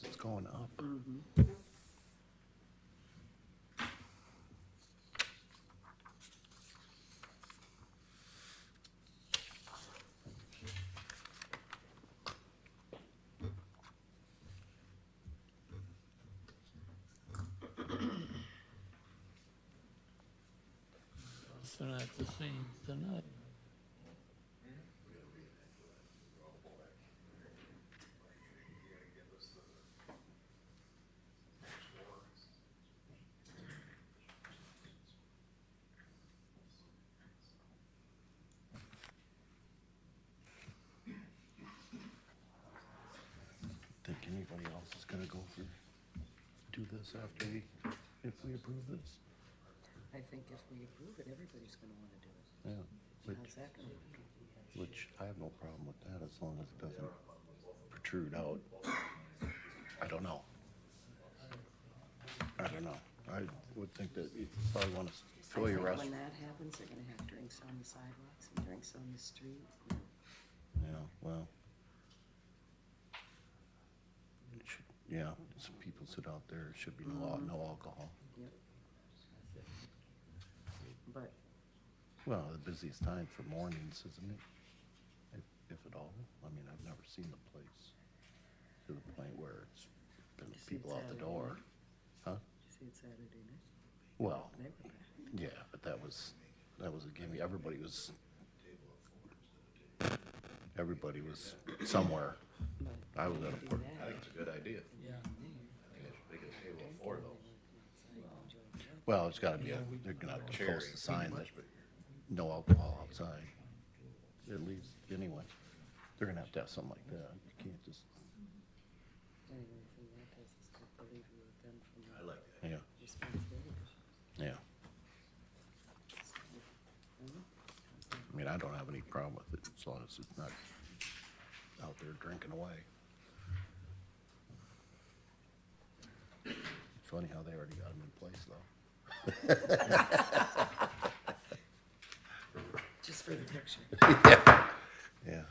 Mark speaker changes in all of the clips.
Speaker 1: Jeez, it's going up.
Speaker 2: So that's the same tonight.
Speaker 1: Think anybody else is gonna go through, do this after if we approve this?
Speaker 3: I think if we approve it, everybody's gonna wanna do it.
Speaker 1: Yeah,
Speaker 3: How's that gonna work?
Speaker 1: which I have no problem with that as long as it doesn't protrude out. I don't know. I would think that you probably wanna fill your
Speaker 3: I
Speaker 1: rest.
Speaker 3: think when that happens, they're gonna have drinks on the sidewalks and drinks on the street.
Speaker 1: Yeah, well. Yeah, some people sit out there, should be no alcohol.
Speaker 3: Yep. But,
Speaker 1: Well, the busiest time for mornings, isn't it? If at all. I mean, I've never seen the place to the point where it's been
Speaker 3: You see it
Speaker 1: people out the
Speaker 3: Saturday
Speaker 1: door.
Speaker 3: night?
Speaker 1: Huh?
Speaker 3: you see it Saturday night?
Speaker 1: Well,
Speaker 3: They were back.
Speaker 1: yeah, but that was a gimme. Everybody was somewhere.
Speaker 3: But
Speaker 1: I was at a
Speaker 3: do
Speaker 1: port.
Speaker 3: that.
Speaker 4: I think it's a good idea.
Speaker 2: Yeah.
Speaker 4: I think they should make a table of four though.
Speaker 1: Well, it's gotta be, they're gonna have to
Speaker 4: Chair
Speaker 1: post a
Speaker 4: ain't
Speaker 1: sign that
Speaker 4: much, but
Speaker 1: no alcohol outside. At least, anyway. They're gonna have to have something like that. You can't just,
Speaker 3: Anyway, from that, I just believe you with them from
Speaker 4: I like that.
Speaker 1: yeah,
Speaker 3: the responsibility.
Speaker 1: yeah. I mean, I don't have any problem with it as long as it's not out there drinking away. Funny how they already got them in place though.
Speaker 3: Just for the picture.
Speaker 1: Yeah.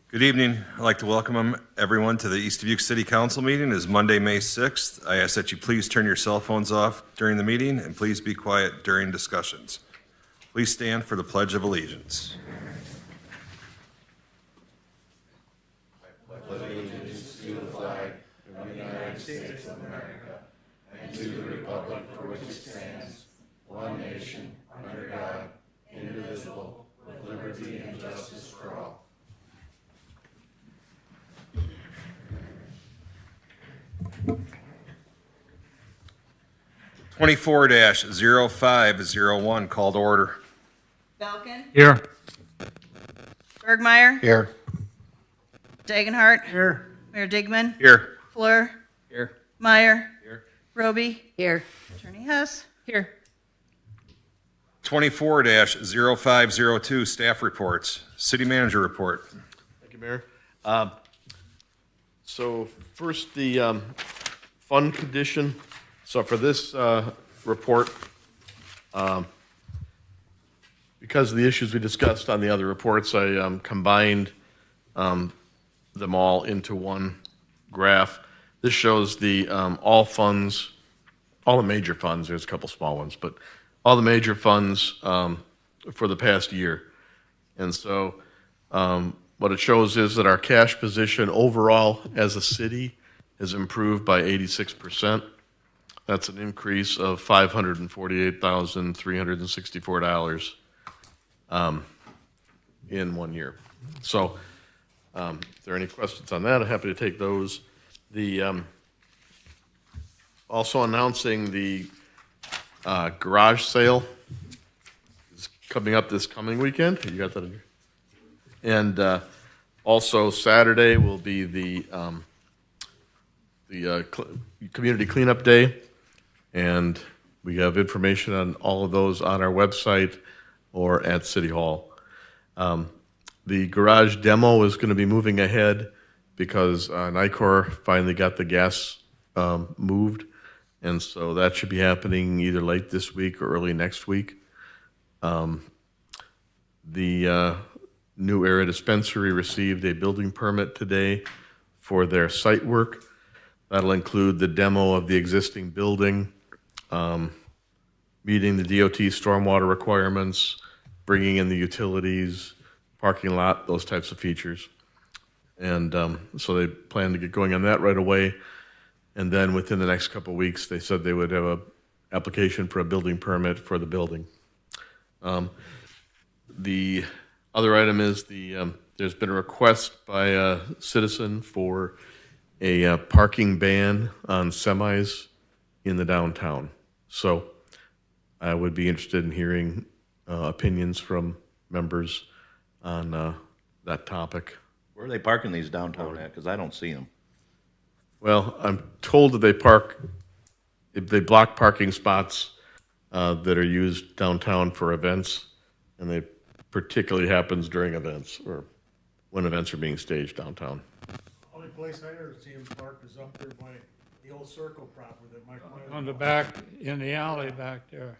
Speaker 5: Good evening. I'd like to welcome everyone to the East Dubuque City Council meeting. It is Monday, May 6th. I ask that you please turn your cell phones off during the meeting and please be quiet during discussions. Please stand for the Pledge of Allegiance. Twenty-four 0501 call to order.
Speaker 6: Belkin,
Speaker 2: Here.
Speaker 6: Bergmeyer,
Speaker 1: Here.
Speaker 6: Dagenhart,
Speaker 2: Here.
Speaker 6: Mayor Digman,
Speaker 5: Here.
Speaker 6: Fleur,
Speaker 5: Here.
Speaker 6: Meyer,
Speaker 5: Here.
Speaker 6: Roby,
Speaker 3: Here.
Speaker 6: Attorney Hess. Here.
Speaker 5: 24 0502 staff reports. City manager report.
Speaker 4: Thank you, Mayor. So first, the fund condition. So for this report, because of the issues we discussed on the other reports, I combined them all into one graph. This shows the all funds, all the major funds. There's a couple small ones, but all the major funds for the past year. And so what it shows is that our cash position overall as a city has improved by 86%. That's an increase of $548,364 in 1 year. So if there are any questions on that, I'm happy to take those. The also announcing the garage sale is coming up this coming weekend. You got that in here? And also Saturday will be the community cleanup day, and we have information on all of those on our website or at City Hall. The garage demo is going to be moving ahead because Nicor finally got the gas moved, and so that should be happening either late this week or early next week. The New Era Dispensary received a building permit today for their site work. That'll include the demo of the existing building, meeting the DOT stormwater requirements, bringing in the utilities, parking lot, those types of features. And so they plan to get going on that right away. And then within the next couple of weeks, they said they would have a application for a building permit for the building. The other item is there's been a request by a citizen for a parking ban on semis in the downtown. So I would be interested in hearing opinions from members on that topic.
Speaker 7: Where are they parking these downtown at? Because I don't see them.
Speaker 4: Well, I'm told that they block parking spots that are used downtown for events, and they particularly happens during events or when events are being staged downtown.
Speaker 8: Only place I ever see him parked is up there by the old circle proper that Mike.
Speaker 2: On the back, in the alley back there.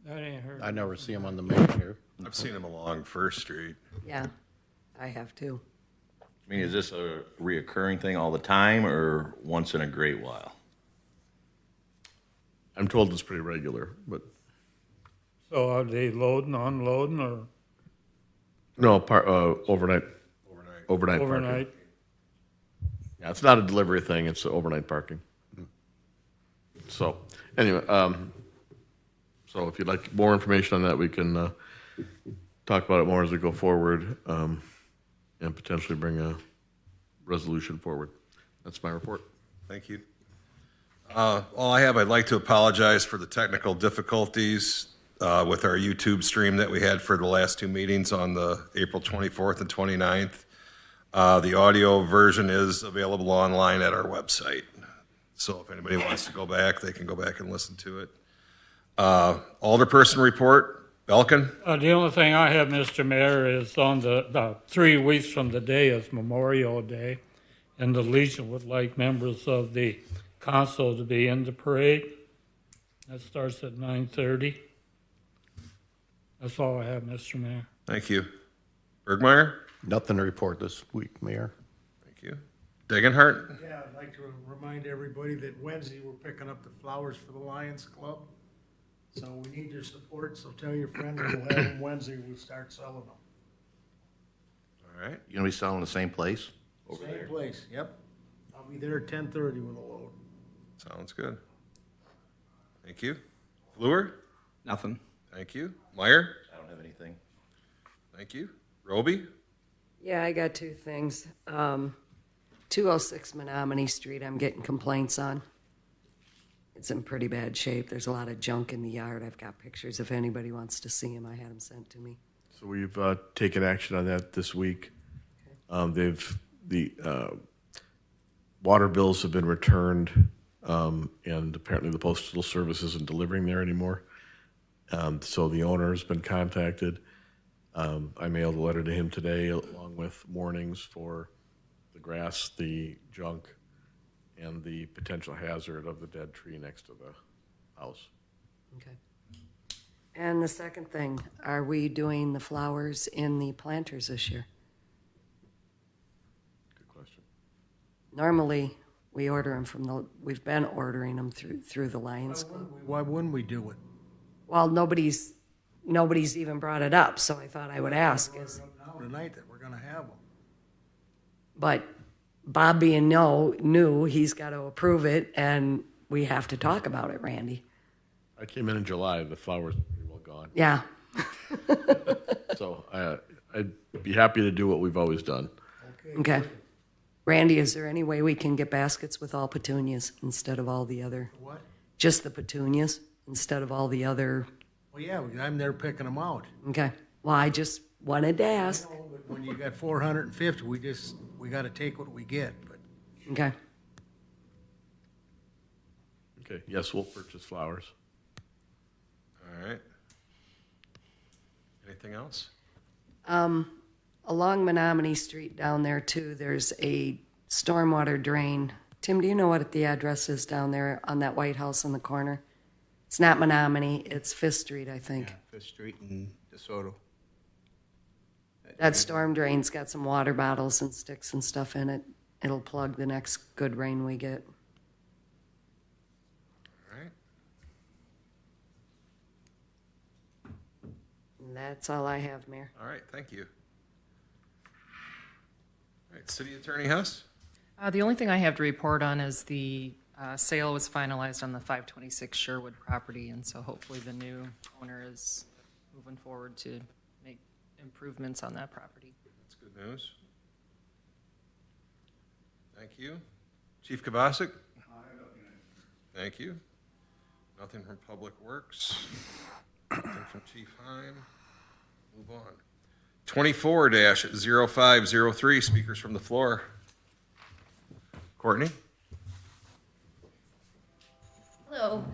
Speaker 2: That ain't hurt.
Speaker 1: I never see them on the main here.
Speaker 5: I've seen them along First Street.
Speaker 3: Yeah, I have too.
Speaker 7: I mean, is this a reoccurring thing all the time or once in a great while?
Speaker 4: I'm told it's pretty regular, but
Speaker 2: So are they loading, unloading, or
Speaker 4: no, overnight
Speaker 5: Overnight.
Speaker 4: parking.
Speaker 2: overnight?
Speaker 4: Yeah, it's not a delivery thing, it's overnight parking. So, anyway, so if you'd like more information on that, we can talk about it more as we go forward, and potentially bring a resolution forward. That's my report.
Speaker 5: Thank you. All I have, I'd like to apologize for the technical difficulties with our YouTube stream that we had for the last two meetings on the April 24th and 29th. The audio version is available online at our website. So if anybody wants to go back, they can go back and listen to it. Alderperson report, Belkin?
Speaker 2: The only thing I have, Mr. Mayor, is on the 3 weeks from the day is Memorial Day, and the Legion would like members of the council to be in the parade. That starts at 9:30. That's all I have, Mr. Mayor.
Speaker 5: Thank you. Bergmeyer?
Speaker 1: Nothing to report this week, Mayor.
Speaker 5: Thank you. Degenhardt?
Speaker 8: Yeah, I'd like to remind everybody that Wednesday we're picking up the flowers for the Lions Club. So we need your support, so tell your friend we'll have them Wednesday, we'll start selling them.
Speaker 5: All right.
Speaker 7: You gonna be selling the same place?
Speaker 8: Same place, yep. I'll be there at 10:30 with a load.
Speaker 5: Sounds good. Thank you. Fluor?
Speaker 7: Nothing.
Speaker 5: Thank you. Meyer?
Speaker 7: I don't have anything.
Speaker 5: Thank you. Roby?
Speaker 3: Yeah, I got two things. 206 Menominee Street, I'm getting complaints on. It's in pretty bad shape. There's a lot of junk in the yard. I've got pictures if anybody wants to see them. I had them sent to me.
Speaker 4: So we've taken action on that this week. The water bills have been returned, and apparently the postal service isn't delivering there anymore. So the owner has been contacted. I mailed a letter to him today along with warnings for the grass, the junk, and the potential hazard of the dead tree next to the house.
Speaker 3: Okay. And the second thing, are we doing the flowers in the planters this year?
Speaker 4: Good question.
Speaker 3: Normally, we order them we've been ordering them through the Lions Club.
Speaker 8: Why wouldn't we do it?
Speaker 3: Well, nobody's even brought it up, so I thought I would ask.
Speaker 8: Now tonight that we're gonna have them.
Speaker 3: But Bob being new, he's got to approve it, and we have to talk about it, Randy.
Speaker 4: I came in July. The flowers were pretty well gone.
Speaker 3: Yeah.
Speaker 4: So I'd be happy to do what we've always done.
Speaker 3: Okay. Randy, is there any way we can get baskets with all petunias instead of all the other?
Speaker 8: What?
Speaker 3: Just the petunias instead of all the other?
Speaker 8: Well, yeah, I'm there picking them out.
Speaker 3: Okay. Well, I just wanted to ask.
Speaker 8: But when you got 450, we gotta take what we get, but.
Speaker 3: Okay.
Speaker 4: Okay, yes, we'll purchase flowers.
Speaker 5: All right. Anything else?
Speaker 3: Along Menominee Street down there too, there's a stormwater drain. Tim, do you know what the address is down there on that White House in the corner? It's not Menominee, it's Fifth Street, I think.
Speaker 9: Fifth Street and DeSoto.
Speaker 3: That storm drain's got some water bottles and sticks and stuff in it. It'll plug the next good rain we get.
Speaker 5: All right.
Speaker 3: And that's all I have, Mayor.
Speaker 5: All right, thank you. All right, City Attorney Hess?
Speaker 10: The only thing I have to report on is the sale was finalized on the 526 Sherwood property, and so hopefully the new owner is moving forward to make improvements on that property.
Speaker 5: That's good news. Thank you. Chief Kabasic? Thank you. Nothing from Public Works. Nothing from Chief Heim. Move on. 24-0503, speakers from the floor. Courtney?
Speaker 11: Hello.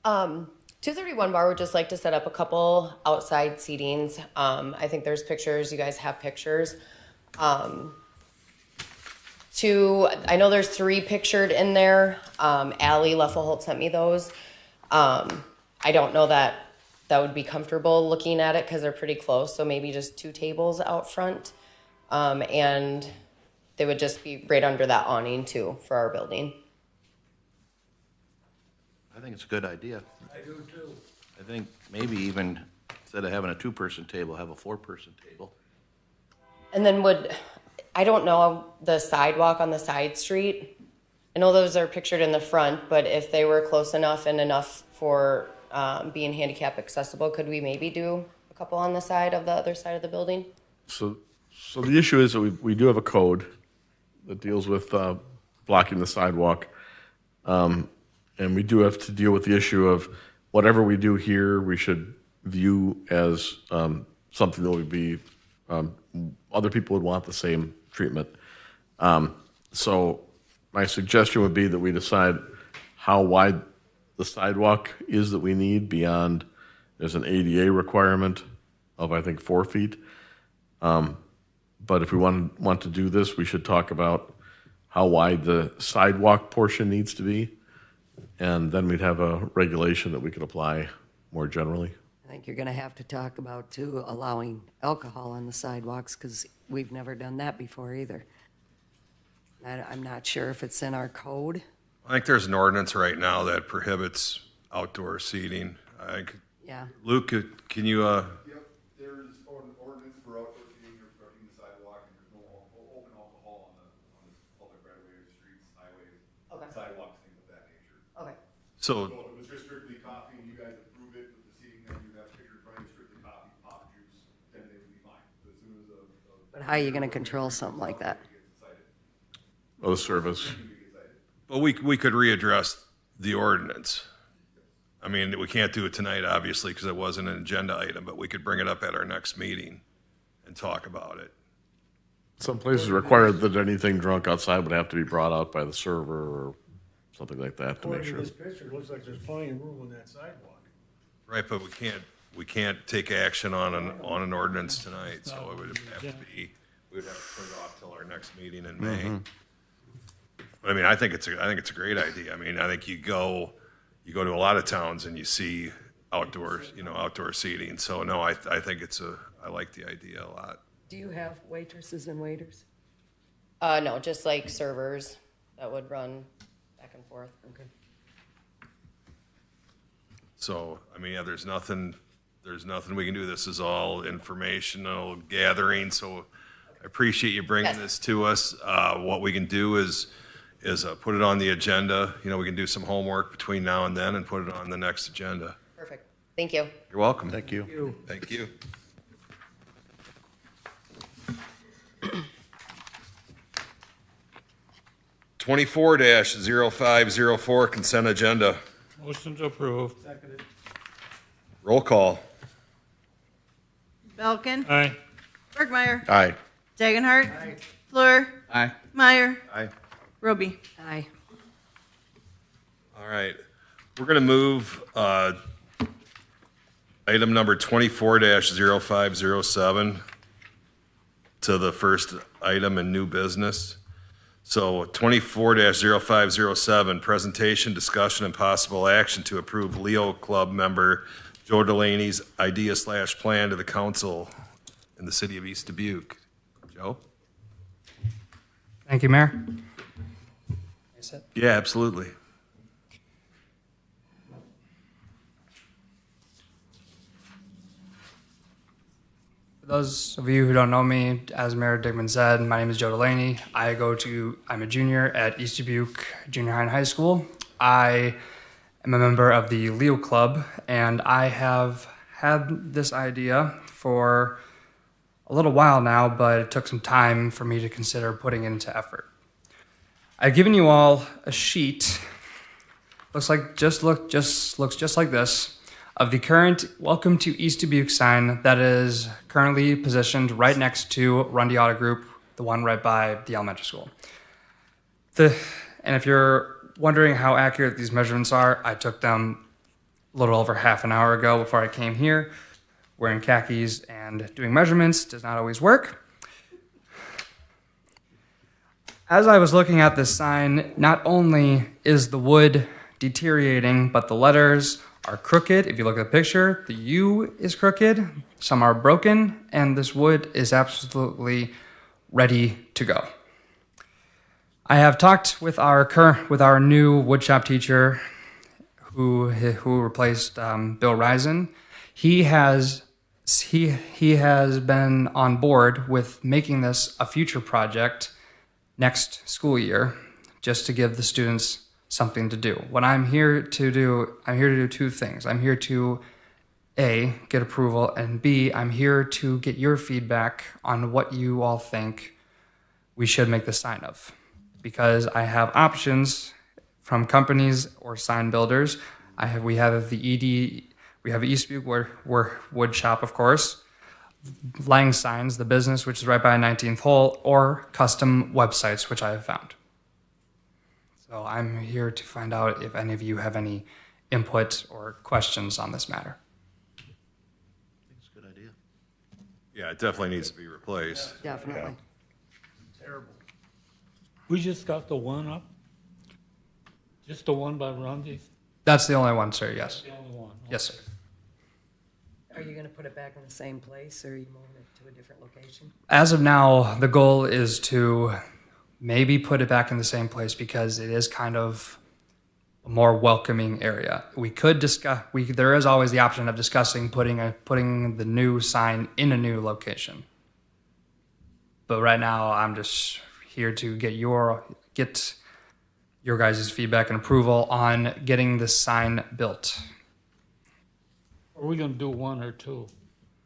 Speaker 11: 231 Bar would just like to set up a couple outside seatings. I think there's pictures. You guys have pictures. I know there's 3 pictured in there. Allie Leffelholt sent me those. I don't know that would be comfortable looking at it because they're pretty close. So maybe just 2 tables out front. And they would just be right under that awning too for our building.
Speaker 7: I think it's a good idea.
Speaker 8: I do too.
Speaker 7: I think maybe even instead of having a 2-person table, have a 4-person table.
Speaker 11: And then I don't know the sidewalk on the side street. I know those are pictured in the front, but if they were close enough and enough for being handicap accessible, could we maybe do a couple on the side of the other side of the building?
Speaker 4: So the issue is that we do have a code that deals with blocking the sidewalk. And we do have to deal with the issue of whatever we do here, we should view as something that would be, other people would want the same treatment. So my suggestion would be that we decide how wide the sidewalk is that we need beyond, there's an ADA requirement of, I think, 4 feet. But if we want to do this, we should talk about how wide the sidewalk portion needs to be. And then we'd have a regulation that we could apply more generally.
Speaker 3: I think you're going to have to talk about, too, allowing alcohol on the sidewalks, because we've never done that before either. I'm not sure if it's in our code.
Speaker 5: I think there's an ordinance right now that prohibits outdoor seating.
Speaker 3: Yeah.
Speaker 5: Luke, can you,
Speaker 12: Yep, there is an ordinance for outdoor seating obstructing the sidewalk, and there's no open alcohol on the public right of way, streets, highways, sidewalks, things of that nature.
Speaker 11: Okay.
Speaker 5: so,
Speaker 12: So if it was just strictly coffee and you guys approve it with the seating that you have pictured in front of you, strictly coffee, pop juice, then they would be fine. But as soon as
Speaker 3: But how are you going to control something like that?
Speaker 4: Oh, the service.
Speaker 5: but we could readdress the ordinance. I mean, we can't do it tonight, obviously, because it wasn't an agenda item, but we could bring it up at our next meeting and talk about it.
Speaker 4: Some places require that anything drunk outside would have to be brought out by the server or something like that to make
Speaker 8: According to
Speaker 4: sure.
Speaker 8: this picture, it looks like there's plenty of room on that sidewalk.
Speaker 5: Right, but we can't take action on an ordinance tonight, so it would have to be, we would have to put it off till our next meeting in May. But I mean, I think it's a great idea. I mean, I think you go to a lot of towns and you see outdoor seating. So no, I think I like the idea a lot.
Speaker 3: Do you have waitresses and waiters?
Speaker 11: No, just like servers that would run back and forth.
Speaker 3: Okay.
Speaker 5: So, I mean, yeah, there's nothing we can do. This is all informational gathering, so I appreciate you bringing
Speaker 11: Yes.
Speaker 5: this to us. What we can do is put it on the agenda. You know, we can do some homework between now and then and put it on the next agenda.
Speaker 11: Perfect. Thank you.
Speaker 5: You're welcome.
Speaker 1: Thank you.
Speaker 5: Thank you. Twenty-four 0504 consent agenda.
Speaker 2: Motion to approve.
Speaker 8: Seconded.
Speaker 5: Roll call.
Speaker 6: Belkin.
Speaker 2: Aye.
Speaker 6: Bergmeyer.
Speaker 4: Aye.
Speaker 6: Dagenhart. Fleur.
Speaker 9: Aye.
Speaker 6: Meyer.
Speaker 7: Aye.
Speaker 6: Roby.
Speaker 3: Aye.
Speaker 5: All right, we're going to move item number 24-0507 to the first item in new business. So 24-0507, presentation, discussion, and possible action to approve Leo Club member Joe Delaney's idea/plan to the council in the city of East Dubuque. Joe?
Speaker 13: Thank you, Mayor. sit?
Speaker 5: Yeah, absolutely.
Speaker 13: For those of you who don't know me, as Mayor Dickman said, my name is Joe Delaney. I'm a junior at East Dubuque Junior High and High School. I am a member of the Leo Club, and I have had this idea for a little while now, but it took some time for me to consider putting it into effort. I've given you all a sheet, looks just like this, of the current Welcome to East Dubuque sign that is currently positioned right next to Rundy Auto Group, the one right by the elementary school. And if you're wondering how accurate these measurements are, I took them a little over half an hour ago before I came here. Wearing khakis and doing measurements does not always work. As I was looking at this sign, not only is the wood deteriorating, but the letters are crooked. If you look at the picture, the U is crooked, some are broken, and this wood is absolutely ready to go. I have talked with our new woodshop teacher who replaced Bill Risen. He has been on board with making this a future project next school year, just to give the students something to do. What I'm here to do two things. I'm here to A, get approval, and B, I'm here to get your feedback on what you all think we should make the sign of. Because I have options from companies or sign builders. We have East Dubuque Wood Shop, of course, Lang Signs, the business, which is right by 19th Hole, or custom websites, which I have found. So I'm here to find out if any of you have any input or questions on this matter.
Speaker 1: It's a good idea.
Speaker 5: Yeah, it definitely needs to be replaced.
Speaker 3: Definitely.
Speaker 8: Terrible.
Speaker 2: We just got the one up? Just the one by Rundy's?
Speaker 13: That's the only one, sir, yes.
Speaker 2: The only one?
Speaker 13: Yes, sir.
Speaker 3: Are you gonna put it back in the same place, or are you moving it to a different location?
Speaker 13: As of now, the goal is to maybe put it back in the same place because it is kind of a more welcoming area. We could discuss. There is always the option of discussing putting the new sign in a new location. But right now, I'm just here to get your guys' feedback and approval on getting this sign built.
Speaker 2: Are we gonna do one or two?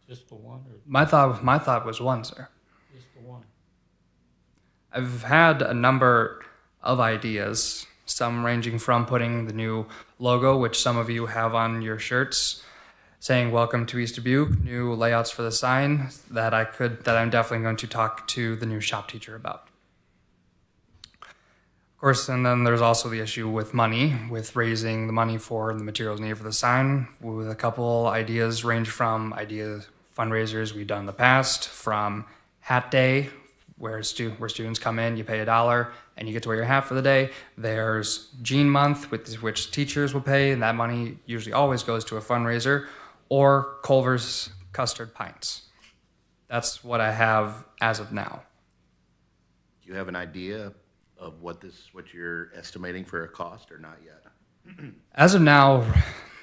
Speaker 2: Just the one or
Speaker 13: My thought was one, sir.
Speaker 2: just the one?
Speaker 13: I've had a number of ideas, some ranging from putting the new logo, which some of you have on your shirts, saying welcome to East Dubuque, new layouts for the sign that I'm definitely going to talk to the new shop teacher about. Of course, and then there's also the issue with money, with raising the money for the materials needed for the sign, with a couple ideas range from fundraisers we've done in the past, from Hat Day, where students come in, you pay $1, and you get to wear your hat for the day. There's Gene Month, which teachers will pay, and that money usually always goes to a fundraiser, or Culver's Custard Pints. That's what I have as of now.
Speaker 7: Do you have an idea of what you're estimating for a cost or not yet?
Speaker 13: As of now,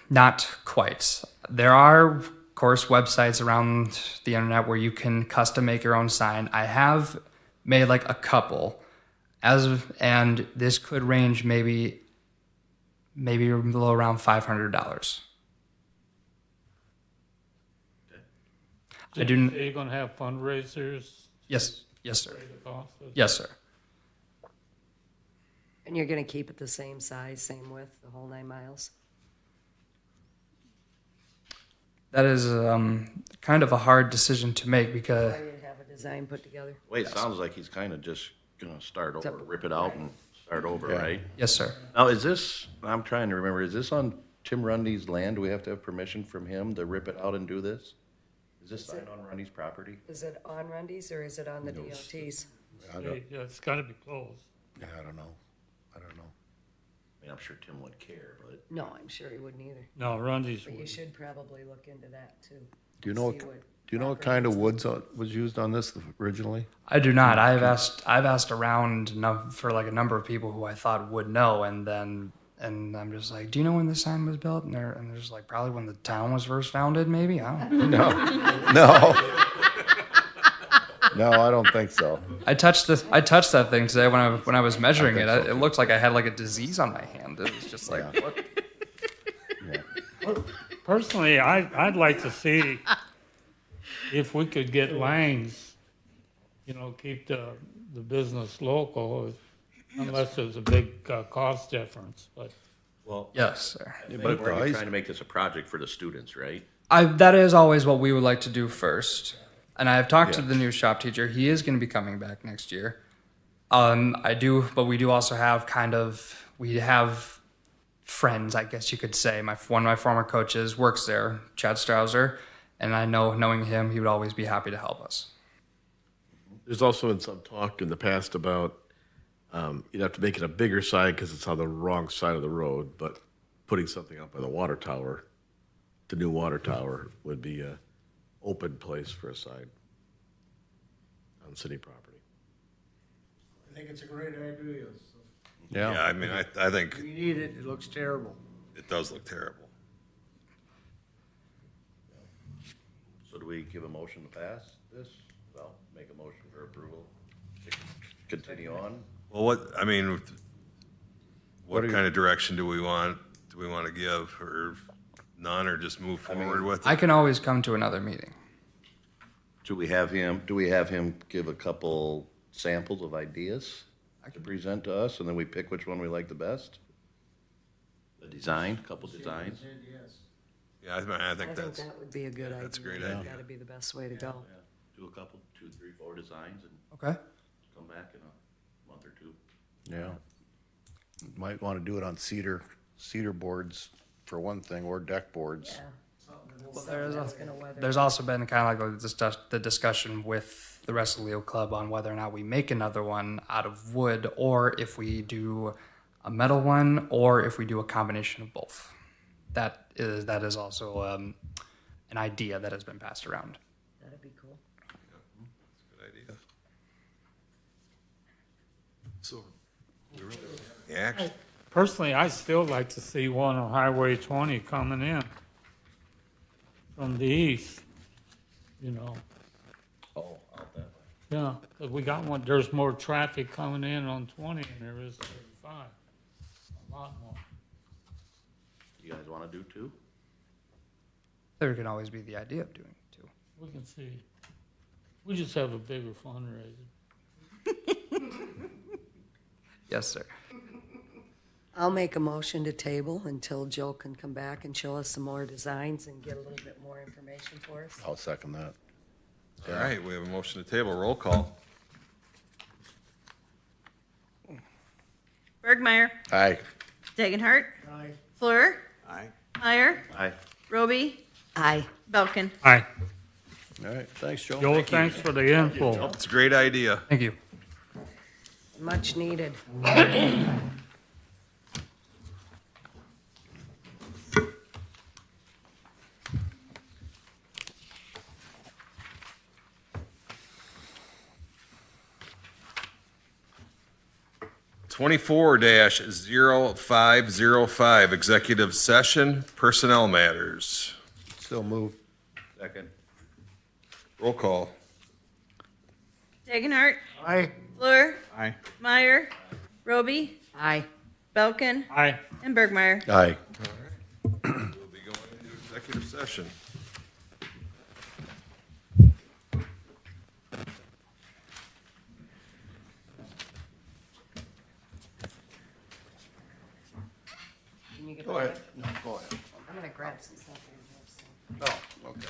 Speaker 13: not quite. There are, of course, websites around the internet where you can custom make your own sign. I have made like a couple, and this could range maybe a little around $500.
Speaker 2: Are you gonna have fundraisers?
Speaker 13: Yes, sir.
Speaker 2: Pay the cost of-
Speaker 13: Yes, sir.
Speaker 3: And you're gonna keep it the same size, same width, the whole 9 miles?
Speaker 13: That is kind of a hard decision to make because
Speaker 3: Or you'd have a design put together?
Speaker 7: Wait, it sounds like he's kind of just gonna start over, rip it out and start over, right?
Speaker 13: yes, sir.
Speaker 7: Now, I'm trying to remember, is this on Tim Rundy's land? Do we have to have permission from him to rip it out and do this? Is this sign on Rundy's property?
Speaker 3: Is it on Rundy's or is it on the DOT's?
Speaker 2: Yeah, it's gotta be closed.
Speaker 1: Yeah, I don't know.
Speaker 7: I mean, I'm sure Tim would care, but.
Speaker 3: No, I'm sure he wouldn't either.
Speaker 2: No, Rundy's,
Speaker 3: But you should probably look into that too.
Speaker 1: Do you know
Speaker 3: See
Speaker 1: Do you know what kind of woods was used on this originally?
Speaker 13: I do not. I've asked around for like a number of people who I thought would know, and I'm just like, do you know when this sign was built? And they're just like, probably when the town was first founded, maybe. I don't know.
Speaker 1: No. No, I don't think so.
Speaker 13: I touched that thing today when I was measuring it. It looked like I had like a disease on my hand. It was just like, what?
Speaker 2: Personally, I'd like to see if we could get Lang's, keep the business local, unless there's a big cost difference, but.
Speaker 7: Well,
Speaker 13: Yes, sir.
Speaker 7: but we're trying to make this a project for the students, right?
Speaker 13: That is always what we would like to do first. And I've talked to the new shop teacher. He is going to be coming back next year. But we do also have we have friends, I guess you could say. One of my former coaches works there, Chad Strouser, and I know, knowing him, he would always be happy to help us.
Speaker 4: There's also been some talk in the past about you'd have to make it a bigger sign because it's on the wrong side of the road, but putting something up by the water tower, the new water tower, would be a open place for a sign on city property.
Speaker 8: I think it's a great idea. So.
Speaker 5: Yeah, I mean, I think
Speaker 8: We need it. It looks terrible.
Speaker 5: it does look terrible.
Speaker 7: So do we give a motion to pass this? Well, make a motion for approval. Continue on.
Speaker 5: Well, what kind of direction do we want? Do we want to give, or none, or just move forward with it?
Speaker 13: I can always come to another meeting.
Speaker 7: Do we have him give a couple samples of ideas to present to us, and then we pick which one we like the best? A design, couple designs?
Speaker 8: Yes.
Speaker 5: Yeah, I think
Speaker 3: that would be a good idea.
Speaker 5: That's a great
Speaker 3: That'd
Speaker 5: idea.
Speaker 3: gotta be the best way to go.
Speaker 7: Do a couple, 2, 3, 4 designs and
Speaker 13: Okay.
Speaker 7: come back in a month or two.
Speaker 1: Yeah. Might want to do it on cedar boards for one thing, or deck boards.
Speaker 13: There's also been kind of like the discussion with the rest of Leo Club on whether or not we make another one out of wood, or if we do a metal one, or if we do a combination of both. That is also an idea that has been passed around.
Speaker 3: That'd be cool.
Speaker 5: Good idea. So, actually,
Speaker 2: Personally, I still like to see one on Highway 20 coming in from the east,
Speaker 7: Oh, out that way.
Speaker 2: Yeah, 'cause we got one, there's more traffic coming in on 20 than there is 35. A lot more.
Speaker 7: You guys wanna do 2?
Speaker 13: There can always be the idea of doing it too.
Speaker 2: We can see. We just have a bigger fundraiser.
Speaker 13: Yes, sir.
Speaker 3: I'll make a motion to table until Joe can come back and show us some more designs and get a little bit more information for us.
Speaker 1: I'll second that.
Speaker 5: all right, we have a motion to table. Roll call.
Speaker 6: Bergmeyer,
Speaker 1: Aye.
Speaker 6: Dagenhart,
Speaker 8: Aye.
Speaker 6: Fleur,
Speaker 9: Aye.
Speaker 6: Meyer,
Speaker 7: Aye.
Speaker 6: Roby,
Speaker 3: Aye.
Speaker 6: Belkin.
Speaker 2: Aye.
Speaker 1: All right, thanks, Joe.
Speaker 2: Joel, thanks for the info.
Speaker 5: It's a great idea.
Speaker 13: Thank you.
Speaker 3: Much needed.
Speaker 5: Twenty-four 0505 executive session, personnel matters.
Speaker 1: Still move.
Speaker 7: Second.
Speaker 5: Roll call.
Speaker 6: Dagenhart,
Speaker 8: Aye.
Speaker 6: Fleur,
Speaker 9: Aye.
Speaker 6: Meyer, Roby,
Speaker 3: Aye.
Speaker 6: Belkin,
Speaker 2: Aye.
Speaker 6: and Bergmeyer.
Speaker 1: Aye.
Speaker 5: We'll be going into executive session.
Speaker 3: Can you get
Speaker 1: Go ahead. No, go ahead.
Speaker 3: I'm gonna grab some stuff.
Speaker 1: Oh, okay.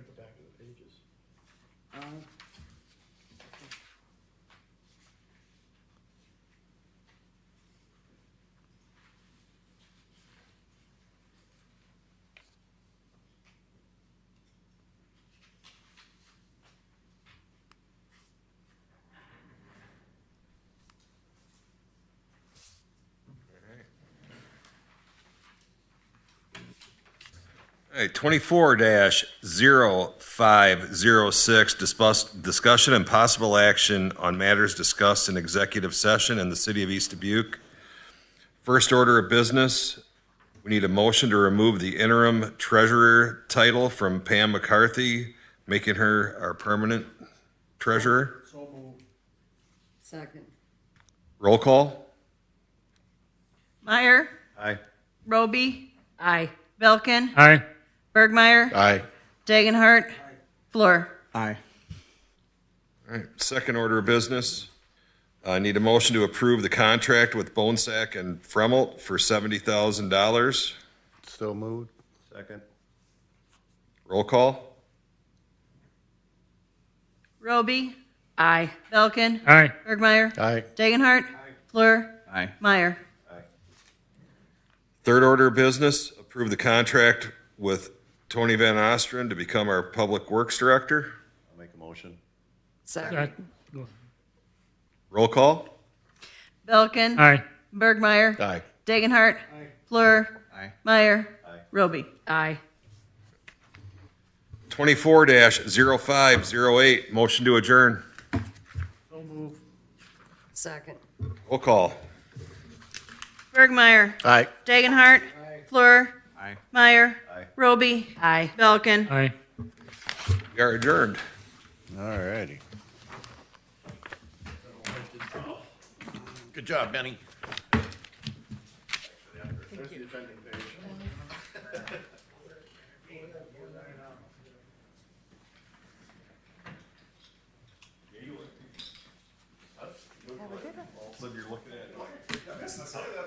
Speaker 4: the back of the pages.
Speaker 5: All right, 24-0506, discussion and possible action on matters discussed in executive session in the city of East Dubuque. First order of business, we need a motion to remove the interim treasurer title from Pam McCarthy, making her our permanent treasurer.
Speaker 8: So moved.
Speaker 3: Second.
Speaker 5: Roll call?
Speaker 6: Meyer,
Speaker 7: Aye.
Speaker 6: Roby,
Speaker 3: Aye.
Speaker 6: Belkin,
Speaker 2: Aye.
Speaker 6: Bergmeyer,
Speaker 4: Aye.
Speaker 6: Dagenhart, Fleur.
Speaker 9: Aye.
Speaker 5: All right, second order of business. I need a motion to approve the contract with Bonesack and Fremelt for $70,000.
Speaker 1: Still moved. Second.
Speaker 5: Roll call?
Speaker 6: Roby,
Speaker 3: Aye.
Speaker 6: Belkin,
Speaker 2: Aye.
Speaker 6: Bergmeyer,
Speaker 4: Aye.
Speaker 6: Dagenhart, Fleur,
Speaker 9: Aye.
Speaker 6: Meyer.
Speaker 5: Third order of business, approve the contract with Tony Van Ostren to become our Public Works Director.
Speaker 7: I'll make a motion.
Speaker 3: Second.
Speaker 5: Roll call?
Speaker 6: Belkin,
Speaker 2: Aye.
Speaker 6: Bergmeyer,
Speaker 4: Aye.
Speaker 6: Dagenhart, Fleur,
Speaker 9: Aye.
Speaker 6: Meyer, Roby.
Speaker 3: Aye.
Speaker 5: 24-0508, motion to adjourn.
Speaker 8: So moved.
Speaker 3: Second.
Speaker 5: Roll call?
Speaker 6: Bergmeyer,
Speaker 4: Aye.
Speaker 6: Dagenhart, Fleur,
Speaker 9: Aye.
Speaker 6: Meyer,
Speaker 7: Aye.
Speaker 6: Roby,
Speaker 3: Aye.
Speaker 6: Belkin.
Speaker 2: Aye.
Speaker 5: We are adjourned.
Speaker 1: All righty.
Speaker 4: Good job, Benny.